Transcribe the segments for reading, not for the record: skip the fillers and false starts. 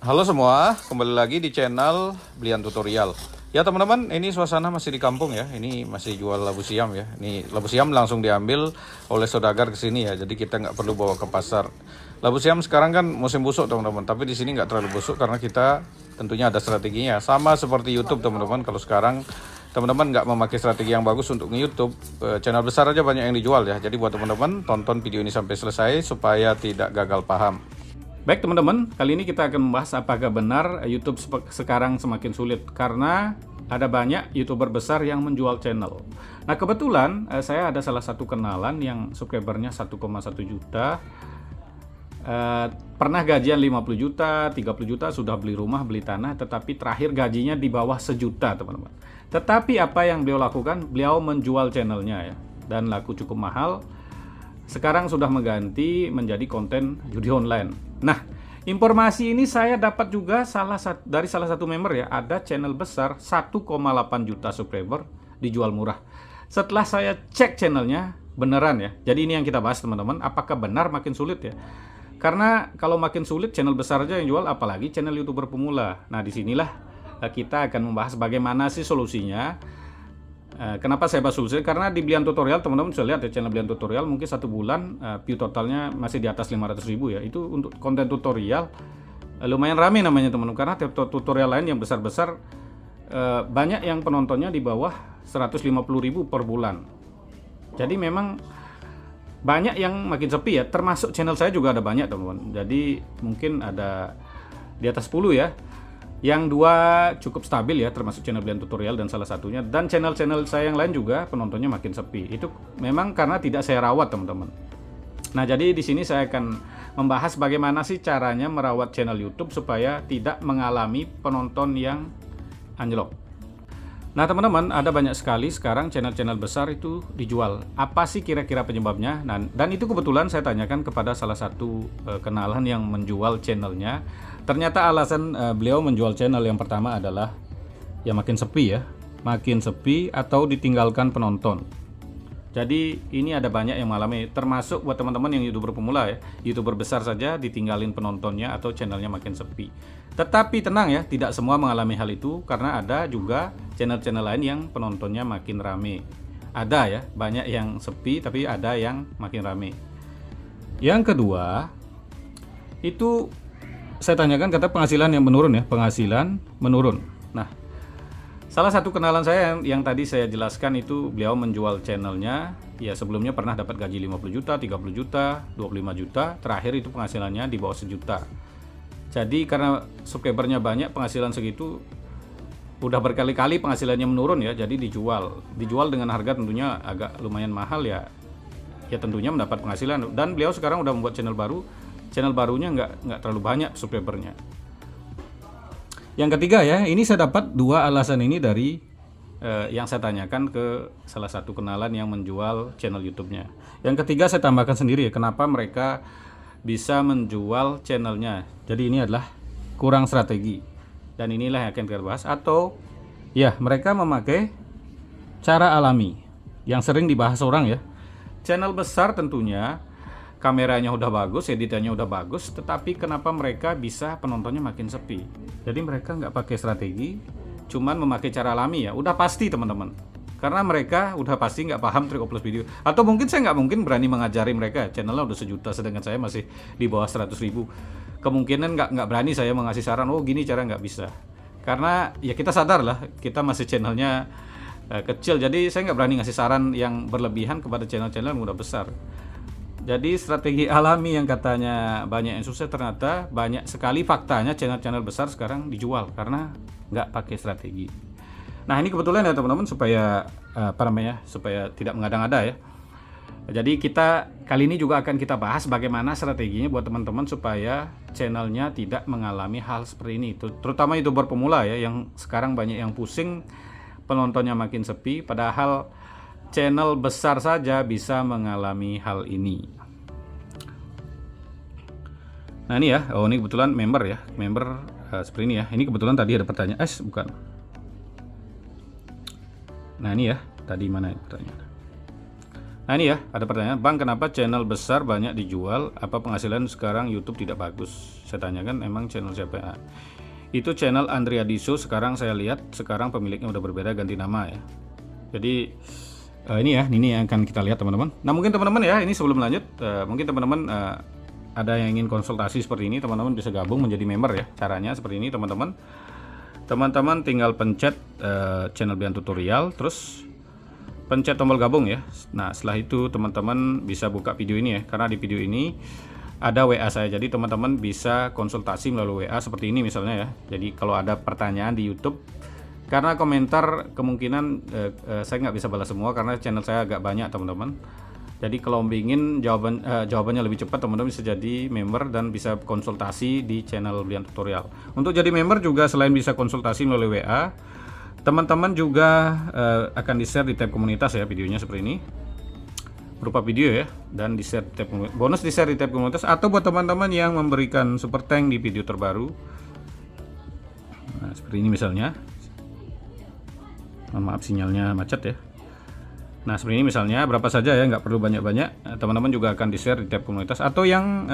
Halo semua, kembali lagi di channel Belian Tutorial. Ya teman-teman, ini suasana masih di kampung ya. Ini masih jual labu siam ya. Ini labu siam langsung diambil oleh saudagar ke sini ya. Jadi kita nggak perlu bawa ke pasar. Labu siam sekarang kan musim busuk teman-teman. Tapi di sini nggak terlalu busuk karena kita tentunya ada strateginya. Sama seperti YouTube teman-teman. Kalau sekarang teman-teman nggak memakai strategi yang bagus untuk nge-YouTube, channel besar aja banyak yang dijual ya. Jadi buat teman-teman tonton video ini sampai selesai supaya tidak gagal paham. Baik teman-teman, kali ini kita akan membahas apakah benar YouTube sekarang semakin sulit karena ada banyak YouTuber besar yang menjual channel. Nah kebetulan saya ada salah satu kenalan yang subscribernya 1,1 juta, pernah gajian 50 juta, 30 juta, sudah beli rumah, beli tanah, tetapi terakhir gajinya di bawah sejuta teman-teman. Tetapi apa yang beliau lakukan? Beliau menjual channelnya ya, dan laku cukup mahal. Sekarang sudah mengganti menjadi konten judi online. Nah, informasi ini saya dapat juga dari salah satu member ya, ada channel besar 1,8 juta subscriber dijual murah. Setelah saya cek channelnya, beneran ya. Jadi ini yang kita bahas teman-teman, apakah benar makin sulit ya? Karena kalau makin sulit channel besar aja yang jual, apalagi channel YouTuber pemula. Nah, disinilah kita akan membahas bagaimana sih solusinya. Kenapa saya bahas solusi? Karena di Belian Tutorial teman-teman bisa lihat ya, channel Belian Tutorial mungkin satu bulan view totalnya masih di atas 500.000 ya. Itu untuk konten tutorial lumayan rame namanya teman-teman, karena tutorial lain yang besar-besar banyak yang penontonnya di bawah 150.000 per bulan. Jadi memang banyak yang makin sepi ya, termasuk channel saya juga ada banyak teman-teman. Jadi mungkin ada di atas 10 ya. Yang dua cukup stabil ya, termasuk channel Belian Tutorial dan salah satunya, dan channel-channel saya yang lain juga penontonnya makin sepi. Itu memang karena tidak saya rawat teman-teman. Nah jadi di sini saya akan membahas bagaimana sih caranya merawat channel YouTube supaya tidak mengalami penonton yang anjlok. Nah teman-teman, ada banyak sekali sekarang channel-channel besar itu dijual. Apa sih kira-kira penyebabnya? Nah, dan itu kebetulan saya tanyakan kepada salah satu kenalan yang menjual channelnya. Ternyata alasan beliau menjual channel yang pertama adalah ya makin sepi ya, makin sepi atau ditinggalkan penonton. Jadi ini ada banyak yang mengalami, termasuk buat teman-teman yang YouTuber pemula ya, YouTuber besar saja ditinggalin penontonnya atau channelnya makin sepi. Tetapi tenang ya, tidak semua mengalami hal itu, karena ada juga channel-channel lain yang penontonnya makin rame. Ada ya, banyak yang sepi tapi ada yang makin rame. Yang kedua, itu saya tanyakan, kata penghasilan yang menurun ya, penghasilan menurun. Nah, salah satu kenalan saya yang tadi saya jelaskan itu beliau menjual channelnya, ya sebelumnya pernah dapat gaji 50 juta, 30 juta, 25 juta, terakhir itu penghasilannya di bawah sejuta. Jadi karena subscribernya banyak, penghasilan segitu udah berkali-kali penghasilannya menurun ya, jadi dijual dengan harga tentunya agak lumayan mahal ya. Ya tentunya mendapat penghasilan, dan beliau sekarang udah membuat channel baru, channel barunya nggak terlalu banyak subscribernya. Yang ketiga ya, ini saya dapat dua alasan ini dari yang saya tanyakan ke salah satu kenalan yang menjual channel YouTube-nya. Yang ketiga saya tambahkan sendiri ya, kenapa mereka bisa menjual channelnya. Jadi ini adalah kurang strategi, dan inilah yang akan kita bahas. Atau ya mereka memakai cara alami yang sering dibahas orang ya. Channel besar tentunya kameranya udah bagus, editannya udah bagus, tetapi kenapa mereka bisa penontonnya makin sepi? Jadi mereka nggak pakai strategi, cuman memakai cara alami ya. Udah pasti teman-teman, karena mereka udah pasti nggak paham trik upload video. Atau mungkin saya nggak mungkin berani mengajari mereka, channelnya udah sejuta sedangkan saya masih di bawah 100.000. Kemungkinan nggak berani saya mengasih saran, oh gini cara, nggak bisa. Karena ya kita sadar lah, kita masih channelnya kecil, jadi saya nggak berani ngasih saran yang berlebihan kepada channel-channel yang udah besar. Jadi strategi alami yang katanya banyak yang sukses, ternyata banyak sekali faktanya channel-channel besar sekarang dijual karena nggak pakai strategi. Nah ini kebetulan ya teman-teman, supaya supaya tidak mengada-ngada ya. Jadi kita kali ini juga akan kita bahas bagaimana strateginya buat teman-teman supaya channelnya tidak mengalami hal seperti ini. Terutama YouTuber pemula ya, yang sekarang banyak yang pusing penontonnya makin sepi, padahal channel besar saja bisa mengalami hal ini. Nah ini ya, oh ini kebetulan member ya, seperti ini ya. Ini kebetulan tadi ada pertanyaan, bukan. Nah ini ya, tadi mana pertanyaan? Nah ini ya, ada pertanyaan, Bang kenapa channel besar banyak dijual? Apa penghasilan sekarang YouTube tidak bagus? Saya tanyakan emang channel siapa ya? Itu channel Andrea Diso, sekarang saya lihat sekarang pemiliknya udah berbeda, ganti nama ya. Jadi ini yang akan kita lihat teman-teman. Nah mungkin teman-teman ya, ini sebelum lanjut, mungkin teman-teman ada yang ingin konsultasi seperti ini, teman-teman bisa gabung menjadi member ya. Caranya seperti ini teman-teman. Teman-teman tinggal pencet channel Bian Tutorial, terus pencet tombol gabung ya. Nah setelah itu teman-teman bisa buka video ini ya, karena di video ini ada WA saya, jadi teman-teman bisa konsultasi melalui WA seperti ini misalnya ya. Jadi kalau ada pertanyaan di YouTube, karena komentar kemungkinan saya nggak bisa balas semua karena channel saya agak banyak teman-teman. Jadi kalau ingin jawabannya lebih cepat, teman-teman bisa jadi member dan bisa konsultasi di channel Bian Tutorial. Untuk jadi member juga selain bisa konsultasi melalui WA, teman-teman juga akan di-share di tab komunitas ya, videonya seperti ini berupa video ya, dan di-share di tab bonus, di-share di tab komunitas, atau buat teman-teman yang memberikan super thank di video terbaru. Nah, seperti ini misalnya. Maaf sinyalnya macet ya. Nah seperti ini misalnya, berapa saja ya, nggak perlu banyak-banyak. Teman-teman juga akan di-share di tab komunitas, atau yang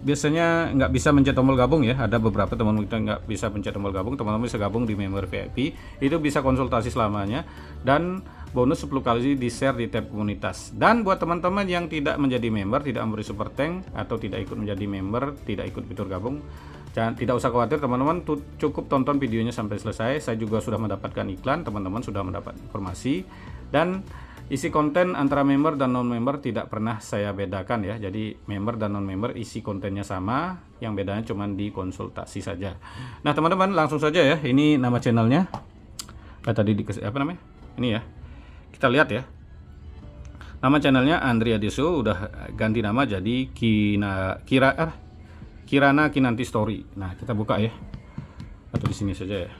biasanya nggak bisa mencet tombol gabung ya, ada beberapa teman kita nggak bisa pencet tombol gabung, teman-teman bisa gabung di member VIP, itu bisa konsultasi selamanya, dan bonus 10 kali di-share di tab komunitas. Dan buat teman-teman yang tidak menjadi member, tidak memberi super thank, atau tidak ikut menjadi member, tidak ikut fitur gabung, tidak usah khawatir teman-teman, cukup tonton videonya sampai selesai. Saya juga sudah mendapatkan iklan, teman-teman sudah mendapat informasi, dan isi konten antara member dan non-member tidak pernah saya bedakan ya. Jadi member dan non-member isi kontennya sama, yang bedanya cuma di konsultasi saja. Nah teman-teman langsung saja ya, ini nama channelnya. Tadi apa namanya? Ini ya. Kita lihat ya. Nama channelnya Andrea Diso, udah ganti nama jadi Kirana Kinanti Story. Nah, kita buka ya. Atau di sini saja ya.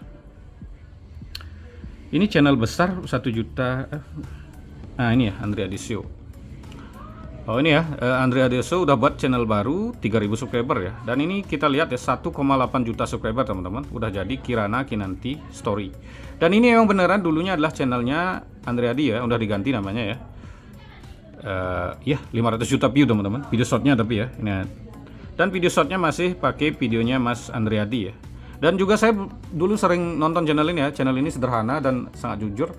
Ini channel besar 1 juta. Nah, ini ya Andrea Diso. Oh, ini ya, Andrea Diso udah buat channel baru 3000 subscriber ya. Dan ini kita lihat ya, 1,8 juta subscriber teman-teman. Udah jadi Kirana Kinanti Story. Dan ini memang beneran dulunya adalah channelnya Andrea Di ya, udah diganti namanya ya. Ya 500 juta view teman-teman. Video shotnya tapi ya. Ini. Dan video shotnya masih pakai videonya Mas Andreadi ya. Dan juga saya dulu sering nonton channel ini ya. Channel ini sederhana dan sangat jujur.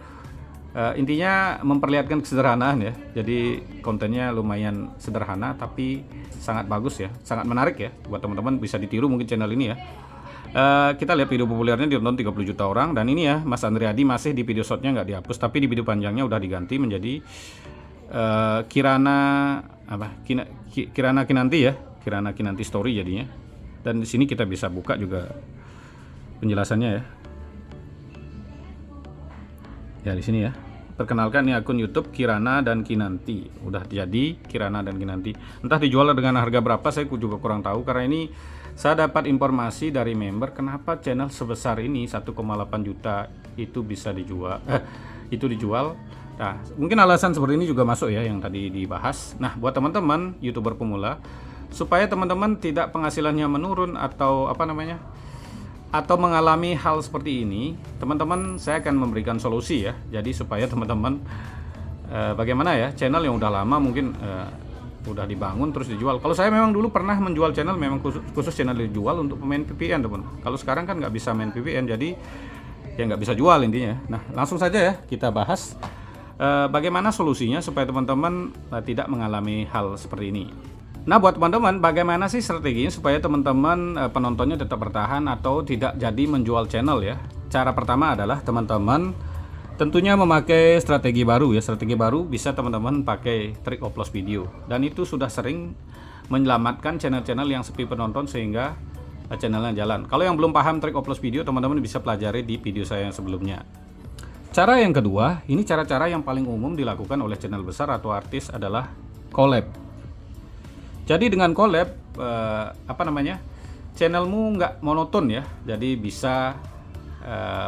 Intinya memperlihatkan kesederhanaan ya. Jadi kontennya lumayan sederhana tapi sangat bagus ya, sangat menarik ya. Buat teman-teman bisa ditiru mungkin channel ini ya. Kita lihat video populernya ditonton 30 juta orang. Dan ini ya Mas Andreadi masih di video shotnya nggak dihapus, tapi di video panjangnya udah diganti menjadi Kirana Kinanti ya, Kirana Kinanti Story jadinya. Dan di sini kita bisa buka juga penjelasannya ya. Ya di sini ya. Perkenalkan ini akun YouTube Kirana dan Kinanti. Udah jadi Kirana dan Kinanti. Entah dijual dengan harga berapa saya juga kurang tahu, karena ini saya dapat informasi dari member kenapa channel sebesar ini 1,8 juta itu bisa dijual. Itu dijual. Nah, mungkin alasan seperti ini juga masuk ya yang tadi dibahas. Nah, buat teman-teman YouTuber pemula, supaya teman-teman tidak penghasilannya menurun atau atau mengalami hal seperti ini, teman-teman saya akan memberikan solusi ya. Jadi supaya teman-teman bagaimana ya, channel yang udah lama mungkin udah dibangun terus dijual. Kalau saya memang dulu pernah menjual channel, memang khusus channel dijual untuk pemain VPN teman. Kalau sekarang kan nggak bisa main VPN, jadi ya nggak bisa jual intinya. Nah langsung saja ya kita bahas bagaimana solusinya supaya teman-teman tidak mengalami hal seperti ini. Nah buat teman-teman, bagaimana sih strateginya supaya teman-teman penontonnya tetap bertahan atau tidak jadi menjual channel ya? Cara pertama adalah teman-teman tentunya memakai strategi baru ya. Strategi baru bisa teman-teman pakai trik upload video, dan itu sudah sering menyelamatkan channel-channel yang sepi penonton sehingga channelnya jalan. Kalau yang belum paham trik upload video, teman-teman bisa pelajari di video saya yang sebelumnya. Cara yang kedua, ini cara-cara yang paling umum dilakukan oleh channel besar atau artis adalah collab. Jadi dengan collab channelmu nggak monoton ya, jadi bisa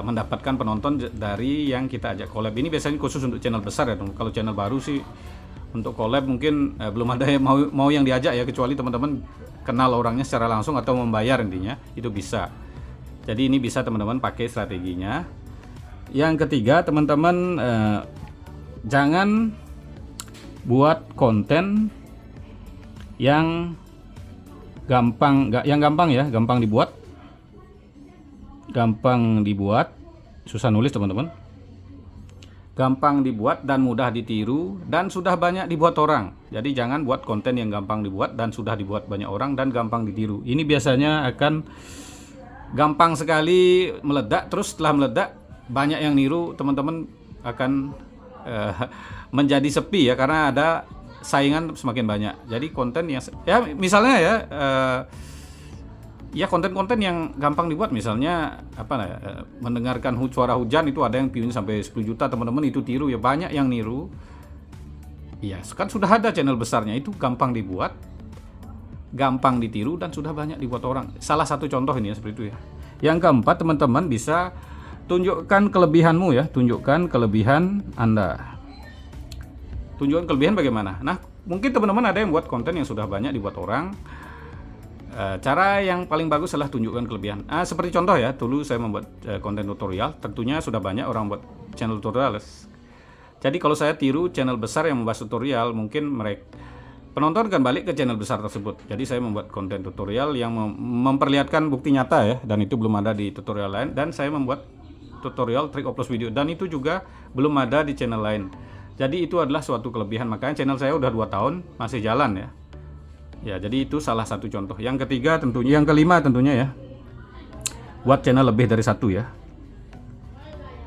mendapatkan penonton dari yang kita ajak collab. Ini biasanya khusus untuk channel besar ya. Kalau channel baru sih untuk collab mungkin belum ada yang mau yang diajak ya, kecuali teman-teman kenal orangnya secara langsung atau membayar, intinya itu bisa. Jadi ini bisa teman-teman pakai strateginya. Yang ketiga teman-teman jangan buat konten yang gampang, gampang dibuat, susah nulis teman-teman, gampang dibuat dan mudah ditiru dan sudah banyak dibuat orang. Jadi jangan buat konten yang gampang dibuat dan sudah dibuat banyak orang dan gampang ditiru. Ini biasanya akan gampang sekali meledak, terus setelah meledak banyak yang niru, teman-teman akan menjadi sepi ya, karena ada saingan semakin banyak. Jadi konten yang ya misalnya ya konten-konten yang gampang dibuat, misalnya mendengarkan suara hujan itu ada yang view-nya sampai 10 juta teman-teman, itu tiru ya, banyak yang niru. Ya kan sudah ada channel besarnya, itu gampang dibuat, gampang ditiru dan sudah banyak dibuat orang. Salah satu contoh ini ya seperti itu ya. Yang keempat, teman-teman bisa tunjukkan kelebihanmu ya, tunjukkan kelebihan Anda. Tunjukkan kelebihan bagaimana? Nah, mungkin teman-teman ada yang buat konten yang sudah banyak dibuat orang. Cara yang paling bagus adalah tunjukkan kelebihan. Seperti contoh ya, dulu saya membuat konten tutorial, tentunya sudah banyak orang buat channel tutorial. Jadi kalau saya tiru channel besar yang membahas tutorial, mungkin penonton akan balik ke channel besar tersebut. Jadi saya membuat konten tutorial yang memperlihatkan bukti nyata ya, dan itu belum ada di tutorial lain. Dan saya membuat tutorial trik upload video, dan itu juga belum ada di channel lain. Jadi itu adalah suatu kelebihan, makanya channel saya udah 2 tahun masih jalan ya. Ya, jadi itu salah satu contoh. Yang kelima tentunya ya, buat channel lebih dari satu ya.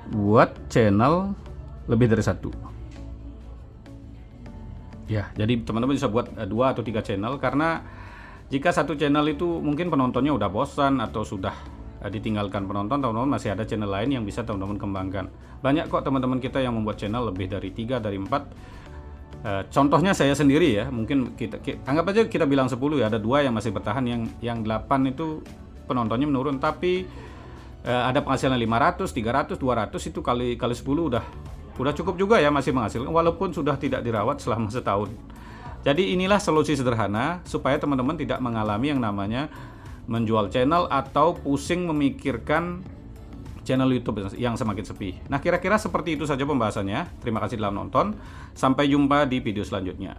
Buat channel lebih dari satu. Ya, jadi teman-teman bisa buat 2 atau 3 channel, karena jika satu channel itu mungkin penontonnya udah bosan atau sudah ditinggalkan penonton, teman-teman masih ada channel lain yang bisa teman-teman kembangkan. Banyak kok teman-teman kita yang membuat channel lebih dari 3, dari 4. Contohnya saya sendiri ya, mungkin kita anggap aja kita bilang 10 ya, ada 2 yang masih bertahan, yang 8 itu penontonnya menurun, tapi ada penghasilan 500, 300, 200, itu kali 10 udah cukup juga ya, masih menghasilkan walaupun sudah tidak dirawat selama setahun. Jadi inilah solusi sederhana supaya teman-teman tidak mengalami yang namanya menjual channel atau pusing memikirkan channel YouTube yang semakin sepi. Nah, kira-kira seperti itu saja pembahasannya. Terima kasih telah menonton. Sampai jumpa di video selanjutnya.